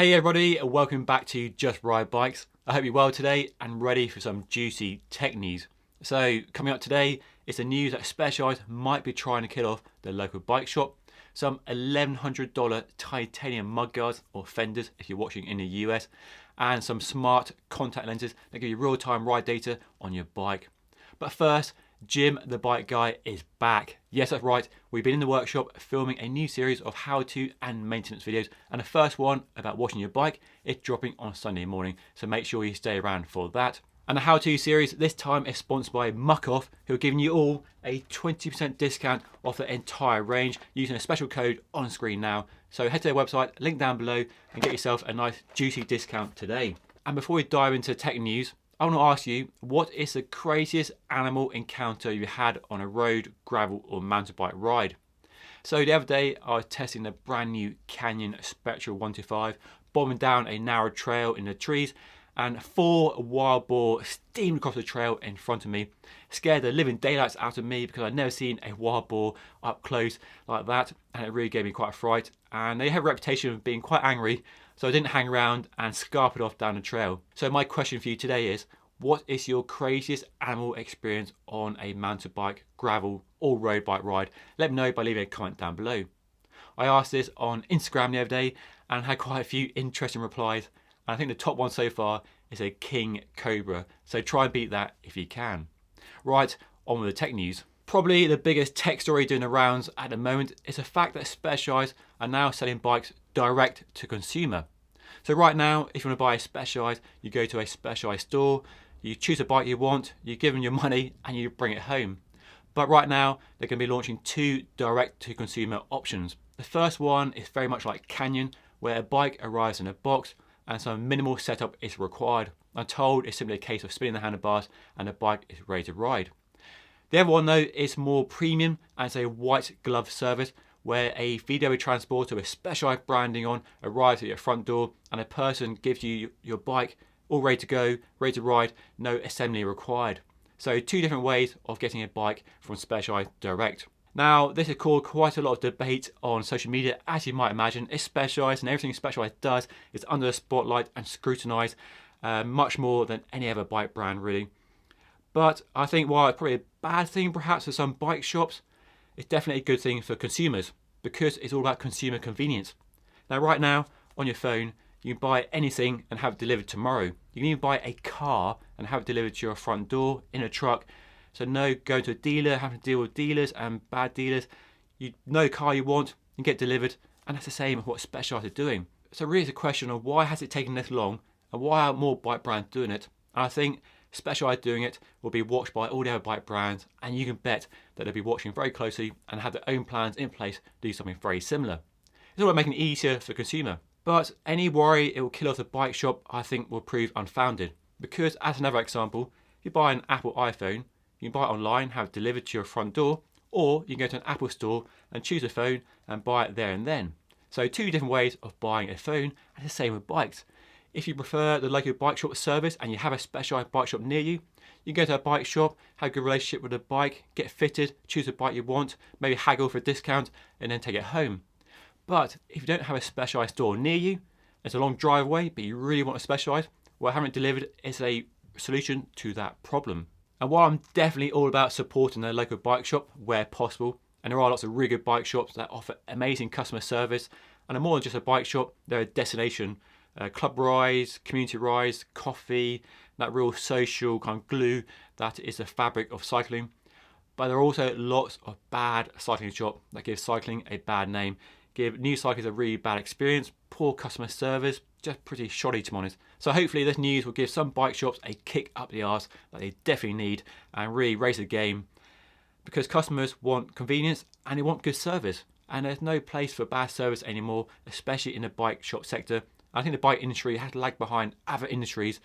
Hey everybody, and welcome back to Just Ride Bikes. I hope you're well today and ready for some juicy tech news. So coming up today is the news that Specialized might be trying to kill off the local bike shop, some $1,100 titanium mudguards or fenders if you're watching in the US, and some smart contact lenses that give you real-time ride data on your bike. But first, Jim the Bike Guy is back. Yes, that's right. We've been in the workshop filming a new series of how-to and maintenance videos, and the first one about washing your bike is dropping on Sunday morning, so make sure you stay around for that. And the how-to series this time is sponsored by Muck Off, who are giving you all a 20% discount off the entire range using a special code on screen now. So head to their website, link down below, and get yourself a nice juicy discount today. And before we dive into tech news, I want to ask you, what is the craziest animal encounter you had on a road, gravel or mountain bike ride? So the other day I was testing the brand new Canyon Spectral 125, bombing down a narrow trail in the trees, and 4 wild boar steamed across the trail in front of me. Scared the living daylights out of me because I'd never seen a wild boar up close like that, and it really gave me quite a fright. And they have a reputation of being quite angry, so I didn't hang around and scarpered off down the trail. So my question for you today is, what is your craziest animal experience on a mountain bike, gravel or road bike ride? Let me know by leaving a comment down below. I asked this on Instagram the other day and had quite a few interesting replies. And I think the top one so far is a king cobra. So try and beat that if you can. Right, on with the tech news. Probably the biggest tech story doing the rounds at the moment is the fact that Specialized are now selling bikes direct to consumer. So right now, if you want to buy a Specialized, you go to a Specialized store, you choose a bike you want, you give them your money and you bring it home. But right now, they're going to be launching 2 direct to consumer options. The first one is very much like Canyon, where a bike arrives in a box and some minimal setup is required. I'm told it's simply a case of spinning the handlebars and the bike is ready to ride. The other one though is more premium and it's a white glove service where a VW transporter with Specialized branding on arrives at your front door and a person gives you your bike all ready to go, ready to ride, no assembly required. So 2 different ways of getting a bike from Specialized direct. Now, this has caused quite a lot of debate on social media, as you might imagine. It's Specialized and everything Specialized does is under the spotlight and scrutinised much more than any other bike brand really. But I think while it's probably a bad thing perhaps for some bike shops, it's definitely a good thing for consumers because it's all about consumer convenience. Now right now, on your phone, you can buy anything and have it delivered tomorrow. You can even buy a car and have it delivered to your front door in a truck. So no going to a dealer, having to deal with dealers and bad dealers. You know the car you want and get delivered, and that's the same as what Specialized are doing. So really it's a question of why has it taken this long and why aren't more bike brands doing it? And I think Specialized doing it will be watched by all the other bike brands, and you can bet that they'll be watching very closely and have their own plans in place to do something very similar. It's all about making it easier for the consumer. But any worry it will kill off the bike shop I think will prove unfounded. Because as another example, if you buy an Apple iPhone, you can buy it online, have it delivered to your front door, or you can go to an Apple store and choose a phone and buy it there and then. So 2 different ways of buying a phone, and the same with bikes. If you prefer the local bike shop service and you have a Specialized bike shop near you, you can go to a bike shop, have a good relationship with the bike, get fitted, choose a bike you want, maybe haggle for a discount, and then take it home. But if you don't have a Specialized store near you, it's a long drive away, but you really want a Specialized, well, having it delivered is a solution to that problem. And while I'm definitely all about supporting the local bike shop where possible, and there are lots of really good bike shops that offer amazing customer service, and are more than just a bike shop, they're a destination. Club rides, community rides, coffee, that real social kind of glue that is the fabric of cycling. But there are also lots of bad cycling shops that give cycling a bad name, give new cyclists a really bad experience, poor customer service, just pretty shoddy to be honest. So hopefully this news will give some bike shops a kick up the arse that they definitely need and really raise the game, because customers want convenience and they want good service, and there's no place for bad service anymore, especially in the bike shop sector. I think the bike industry has lagged behind other industries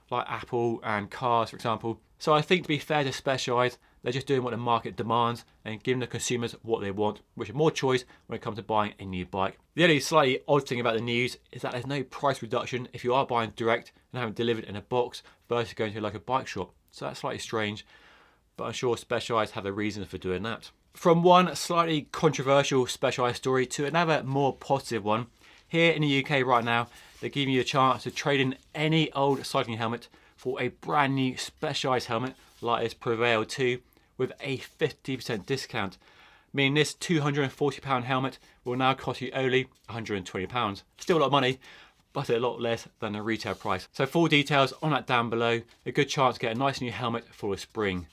like Apple and cars, for example. So I think to be fair to Specialized, they're just doing what the market demands and giving the consumers what they want, which is more choice when it comes to buying a new bike. The only slightly odd thing about the news is that there's no price reduction if you are buying direct and having it delivered in a box versus going to like a bike shop. So that's slightly strange, but I'm sure Specialized have their reasons for doing that. From one slightly controversial Specialized story to another more positive one, Here in the UK right now, they're giving you a chance to trade in any old cycling helmet for a brand new specialised helmet like this Prevail 2 with a 50% discount, meaning this £240 helmet will now cost you only £120. Still a lot of money, but a lot less than the retail price. So full details on that down below. A good chance to get a nice new helmet for the spring.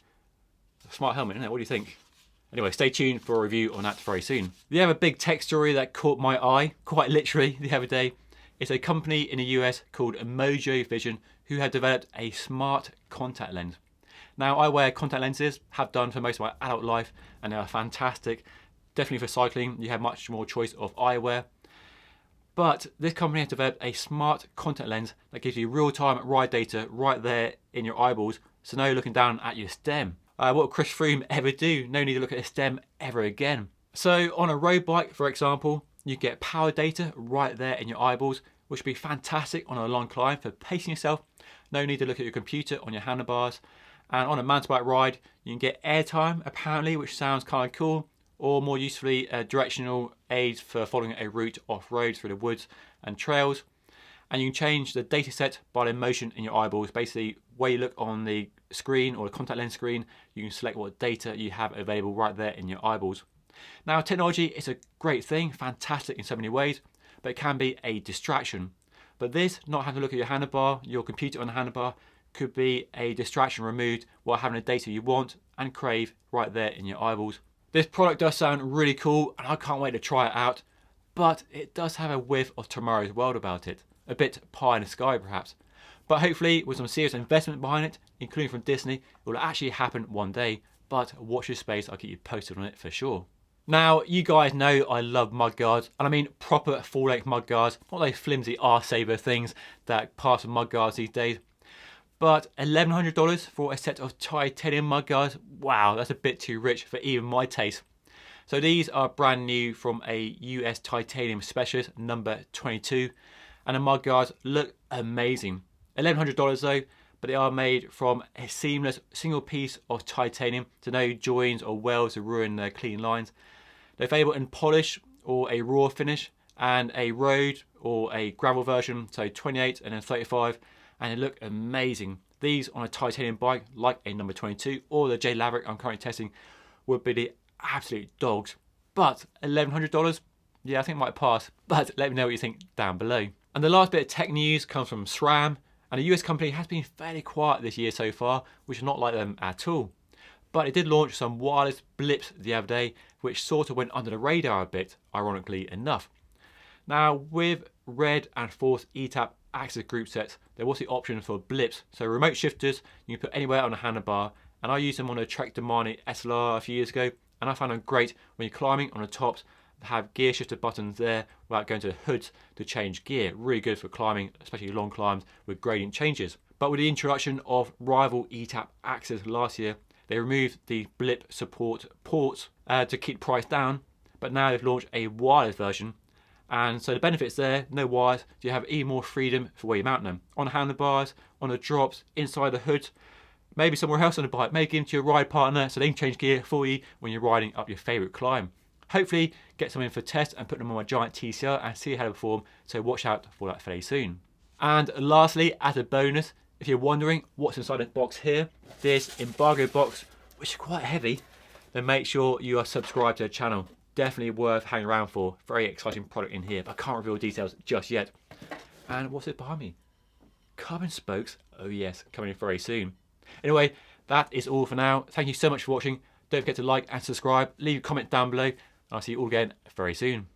A smart helmet, isn't it? What do you think? Anyway, stay tuned for a review on that very soon. The other big tech story that caught my eye, quite literally, the other day, is a company in the US called Mojo Vision who have developed a smart contact lens. Now, I wear contact lenses, have done for most of my adult life, and they are fantastic. Definitely for cycling, you have much more choice of eyewear. But this company has developed a smart contact lens that gives you real-time ride data right there in your eyeballs, so now you're looking down at your stem. What will Chris Froome ever do? No need to look at his stem ever again. So on a road bike, for example, you get power data right there in your eyeballs, which would be fantastic on a long climb for pacing yourself. No need to look at your computer on your handlebars. And on a mountain bike ride, you can get airtime, apparently, which sounds kind of cool, or more usefully, directional aids for following a route off-road through the woods and trails. And you can change the data set by the motion in your eyeballs. Basically, where you look on the screen or the contact lens screen, you can select what data you have available right there in your eyeballs. Now, technology is a great thing, fantastic in so many ways, but it can be a distraction. But this, not having to look at your handlebar, your computer on the handlebar, could be a distraction removed while having the data you want and crave right there in your eyeballs. This product does sound really cool and I can't wait to try it out, but it does have a whiff of tomorrow's world about it. A bit pie in the sky perhaps. But hopefully with some serious investment behind it, including from Disney, it will actually happen one day. But watch this space, I'll keep you posted on it for sure. Now, you guys know I love mudguards, and I mean proper full-length mudguards, not those flimsy arse-saver things that pass for mudguards these days. But $1,100 for a set of titanium mudguards, wow, that's a bit too rich for even my taste. So these are brand new from a US titanium specialist, number 22, and the mudguards look amazing. $1,100 though, but they are made from a seamless single piece of titanium, so no joins or welds to ruin their clean lines. They're available in polish or a raw finish, and a road or a gravel version, so 28 and then 35, and they look amazing. These on a titanium bike like a number 22 or the J Laverick I'm currently testing would be the absolute dogs. But $1,100, yeah, I think it might pass, but let me know what you think down below. And the last bit of tech news comes from SRAM, and the US company has been fairly quiet this year so far, which is not like them at all. But it did launch some wireless blips the other day, which sort of went under the radar a bit, ironically enough. Now, with red and fourth ETAP access group sets, there was the option for blips, so remote shifters you can put anywhere on a handlebar, and I used them on a Trek Domani SLR a few years ago, and I found them great when you're climbing on the tops. They have gear shifter buttons there without going to the hoods to change gear. Really good for climbing, especially long climbs with gradient changes. But with the introduction of rival ETAP access last year, they removed the blip support ports to keep the price down, but now they've launched a wireless version. And so the benefits there, no wires, you have even more freedom for where you mount them. On the handlebars, on the drops, inside the hood, maybe somewhere else on the bike, maybe give them to your ride partner so they can change gear for you when you're riding up your favourite climb. Hopefully get some in for test and put them on my giant TCR and see how they perform, so watch out for that fairly soon. And lastly, as a bonus, if you're wondering what's inside this box here, this embargo box, which is quite heavy, then make sure you are subscribed to the channel. Definitely worth hanging around for. Very exciting product in here, but I can't reveal details just yet. And what's it behind me? Carbon spokes, oh yes, coming in very soon. Anyway, that is all for now. Thank you so much for watching. Don't forget to like and subscribe, leave a comment down below, and I'll see you all again very soon.